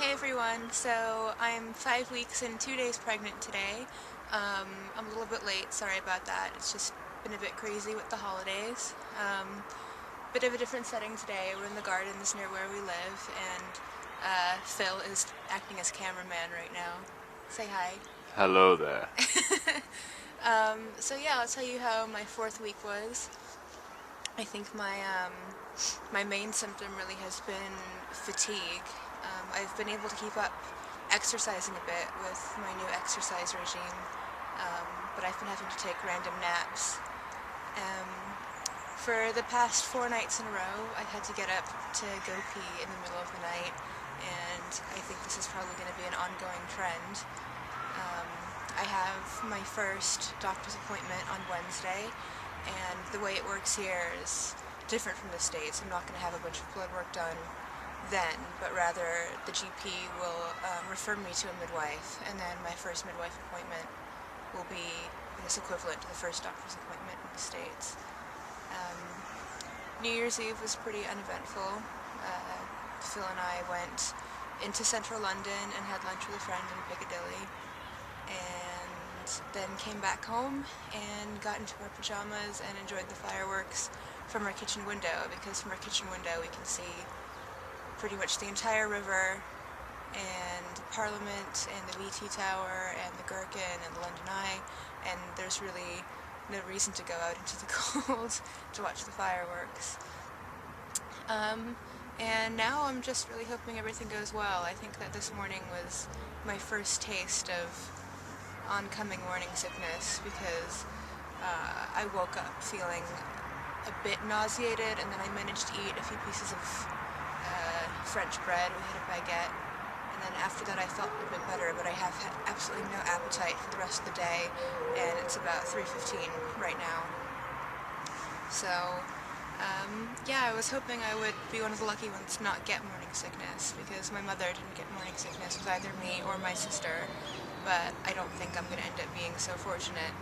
Hey everyone, so I'm 5 weeks and 2 days pregnant today. I'm a little bit late, sorry about that. It's just been a bit crazy with the holidays. Bit of a different setting today. We're in the gardens near where we live, and Phil is acting as cameraman right now. Say hi. Hello there. So yeah, I'll tell you how my fourth week was. I think my main symptom really has been fatigue. I've been able to keep up exercising a bit with my new exercise regime, but I've been having to take random naps. Um, for the past 4 nights in a row, I've had to get up to go pee in the middle of the night, and I think this is probably going to be an ongoing trend. Um, I have my first doctor's appointment on Wednesday, and the way it works here is different from the States. I'm not going to have a bunch of blood work done then, but rather the GP will refer me to a midwife, and then my first midwife appointment will be this equivalent to the first doctor's appointment in the States. Um, New Year's Eve was pretty uneventful. Phil and I went into central London and had lunch with a friend in Piccadilly, and then came back home and got into our pajamas and enjoyed the fireworks from our kitchen window, because from our kitchen window we can see pretty much the entire river and Parliament and the VT Tower and the Gherkin and the London Eye, and there's really no reason to go out into the cold to watch the fireworks. And now I'm just really hoping everything goes well. I think that this morning was my first taste of oncoming morning sickness, because I woke up feeling a bit nauseated, and then I managed to eat a few pieces of French bread. We had a baguette, and then after that I felt a bit better, but I have had absolutely no appetite for the rest of the day, and it's about 3:15 right now. So, yeah, I was hoping I would be one of the lucky ones to not get morning sickness, because my mother didn't get morning sickness with either me or my sister, but I don't think I'm going to end up being so fortunate.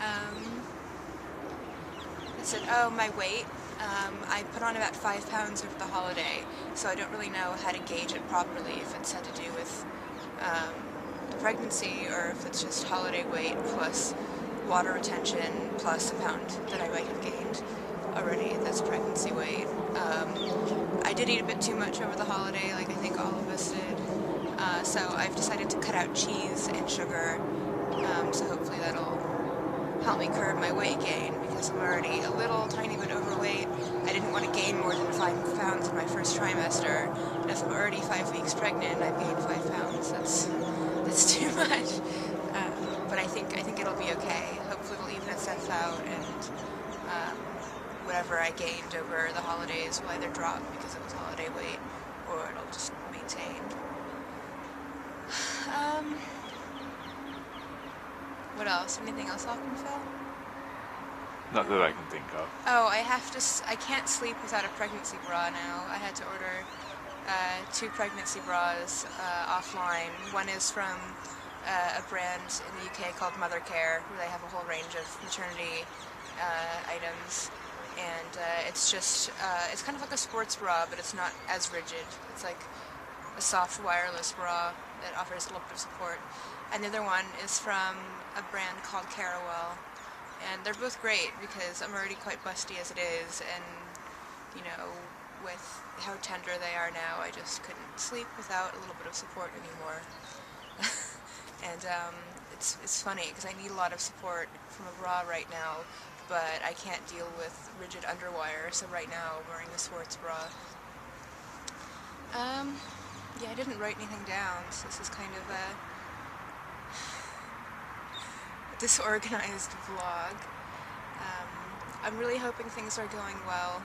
um, I said, oh, my weight. I put on about 5 pounds over the holiday, so I don't really know how to gauge it properly, if it's had to do with the pregnancy, or if it's just holiday weight plus water retention plus a pound that I might have gained already. That's pregnancy weight. I did eat a bit too much over the holiday, like I think all of us did. So I've decided to cut out cheese and sugar, so hopefully that'll help me curb my weight gain, because I'm already a little tiny bit overweight. I didn't want to gain more than 5 pounds in my first trimester, and if I'm already 5 weeks pregnant and I've gained 5 pounds, that's too much. But I think it'll be okay. Hopefully it'll even itself out, and whatever I gained over the holidays will either drop because it was holiday weight, or it'll just maintain. Um, what else? Anything else often, Phil? Not that I can think of. Oh, I can't sleep without a pregnancy bra now. I had to order 2 pregnancy bras offline. One is from a brand in the UK called Mothercare, where they have a whole range of maternity items. And it's kind of like a sports bra, but it's not as rigid. It's like a soft wireless bra that offers a little bit of support. And the other one is from a brand called Carawell. And they're both great, because I'm already quite busty as it is, and, with how tender they are now, I just couldn't sleep without a little bit of support anymore. And it's funny, because I need a lot of support from a bra right now, but I can't deal with rigid underwire, so right now I'm wearing a sports bra. Yeah, I didn't write anything down, so this is kind of a disorganized vlog. I'm really hoping things are going well,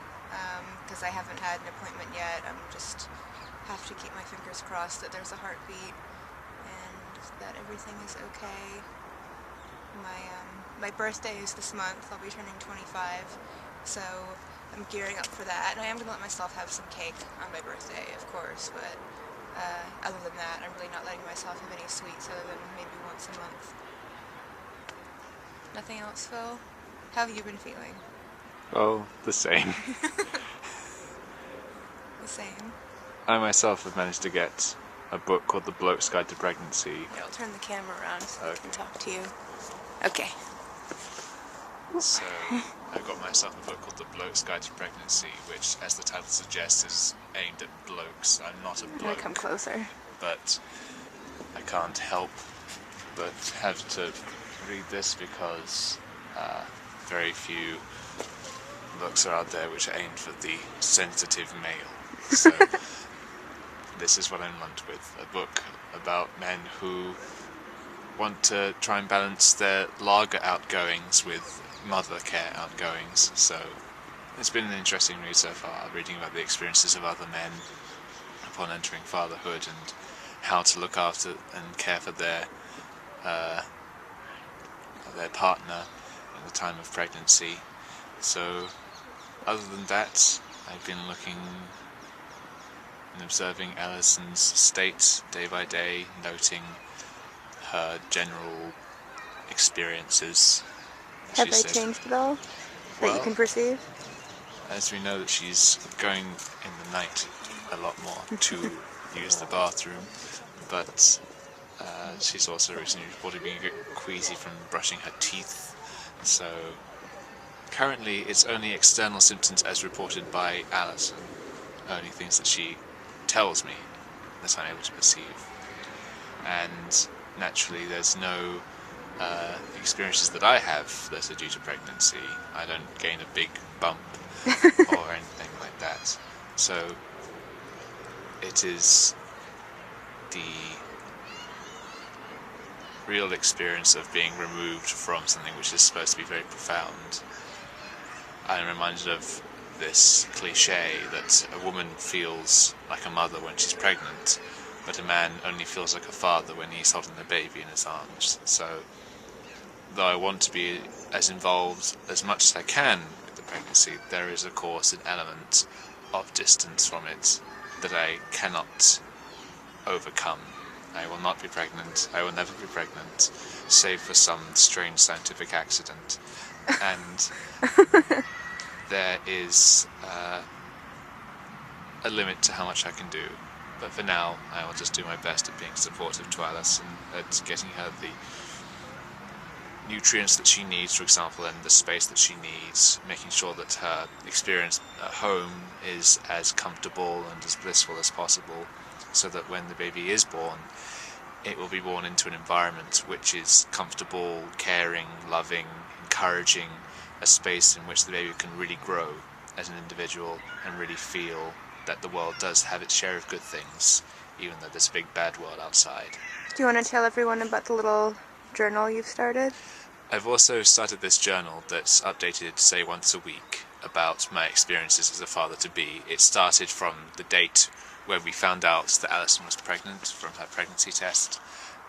because I haven't had an appointment yet. I'm just have to keep my fingers crossed that there's a heartbeat and that everything is okay. My birthday is this month. I'll be turning 25, so I'm gearing up for that. And I am going to let myself have some cake on my birthday, of course, but other than that, I'm really not letting myself have any sweets other than maybe once a month. Nothing else, Phil? How have you been feeling? Oh, the same. The same. I myself have managed to get a book called The Bloke's Guide to Pregnancy. Here, I'll turn the camera around so I can Okay. talk to you. Okay. So I got myself a book called The Bloke's Guide to Pregnancy, which, as the title suggests, is aimed at blokes. I'm not a I'm gonna come bloke, closer. but I can't help but have to read this because very few books are out there which are aimed for the sensitive male. So this is what I'm lumped with, a book about men who want to try and balance their lager outgoings with mother care outgoings. So it's been an interesting read so far, reading about the experiences of other men upon entering fatherhood and how to look after and care for their partner at the time of pregnancy. So other than that, I've been looking and observing Alison's state day by day, noting her general experiences. Have She they said- changed at all? That you Well, can perceive? as we know that she's going in the night a lot more to use the bathroom, but she's also recently reported being a bit queasy from brushing her teeth. So currently it's only external symptoms as reported by Alison, only things that she tells me that I'm able to perceive. And naturally there's no experiences that I have that are due to pregnancy. I don't gain a big bump or anything like that. So it is the real experience of being removed from something which is supposed to be very profound. I'm reminded of this cliche that a woman feels like a mother when she's pregnant, but a man only feels like a father when he's holding the baby in his arms. So though I want to be as involved as much as I can with the pregnancy, there is of course an element of distance from it that I cannot overcome. I will not be pregnant, I will never be pregnant, save for some strange scientific accident. And there is a limit to how much I can do. But for now, I will just do my best at being supportive to Alice and at getting her the nutrients that she needs, for example, and the space that she needs, making sure that her experience at home is as comfortable and as blissful as possible, so that when the baby is born, it will be born into an environment which is comfortable, caring, loving, encouraging, a space in which the baby can really grow as an individual and really feel that the world does have its share of good things, even though there's a big bad world outside. Do you want to tell everyone about the little journal you've started? I've also started this journal that's updated, say, once a week about my experiences as a father-to-be. It started from the date when we found out that Alison was pregnant from her pregnancy test,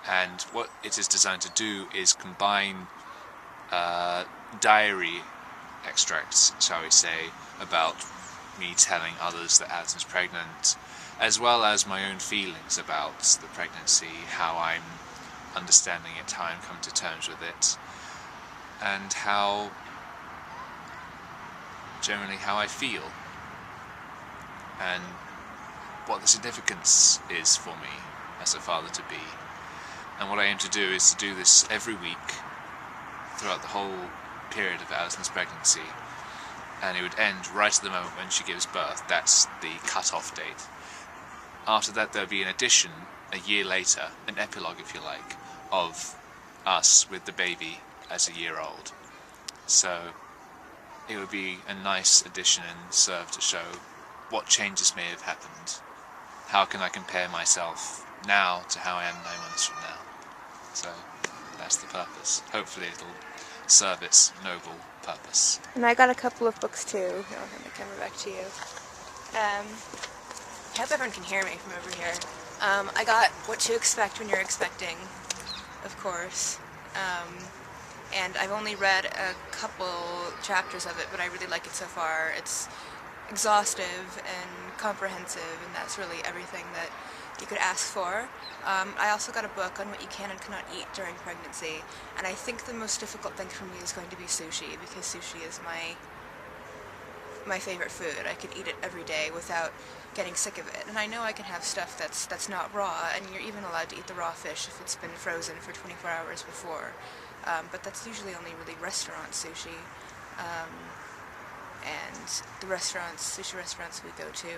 and what it is designed to do is combine diary extracts, shall we say, about me telling others that Alison's pregnant, as well as my own feelings about the pregnancy, how I'm understanding it, how I'm coming to terms with it, and how I feel, and what the significance is for me as a father-to-be. And what I aim to do is to do this every week throughout the whole period of Alison's pregnancy, and it would end right at the moment when she gives birth. That's the cut-off date. After that there'll be an addition a year later, an epilogue if you like, of us with the baby as a year old. So it would be a nice addition and serve to show what changes may have happened. How can I compare myself now to how I am 9 months from now? So that's the purpose. Hopefully it'll serve its noble purpose. And I got a couple of books too. Here, I'll hand the camera back to you. I hope everyone can hear me from over here. I got What to Expect When You're Expecting, of course. And I've only read a couple chapters of it, but I really like it so far. It's exhaustive and comprehensive, and that's really everything that you could ask for. I also got a book on what you can and cannot eat during pregnancy, and I think the most difficult thing for me is going to be sushi, because sushi is my favorite food. I could eat it every day without getting sick of it. And I know I can have stuff that's not raw, and you're even allowed to eat the raw fish if it's been frozen for 24 hours before. But that's usually only really restaurant sushi. And the sushi restaurants we go to,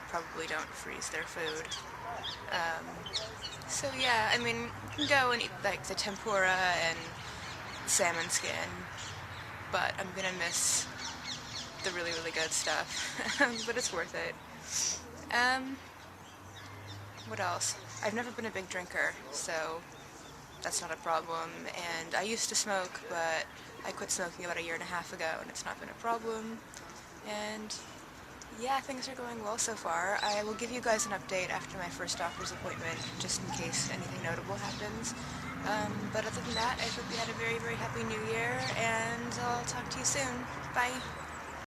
probably don't freeze their food. So yeah, I mean, you can go and eat like the tempura and salmon skin, but I'm gonna miss the really, really good stuff. But it's worth it. What else? I've never been a big drinker, so that's not a problem. And I used to smoke, but I quit smoking about 1.5 years ago, and it's not been a problem. And yeah, things are going well so far. I will give you guys an update after my first doctor's appointment, just in case anything notable happens. But other than that, I hope you had a very, very happy new year, and I'll talk to you soon. Bye.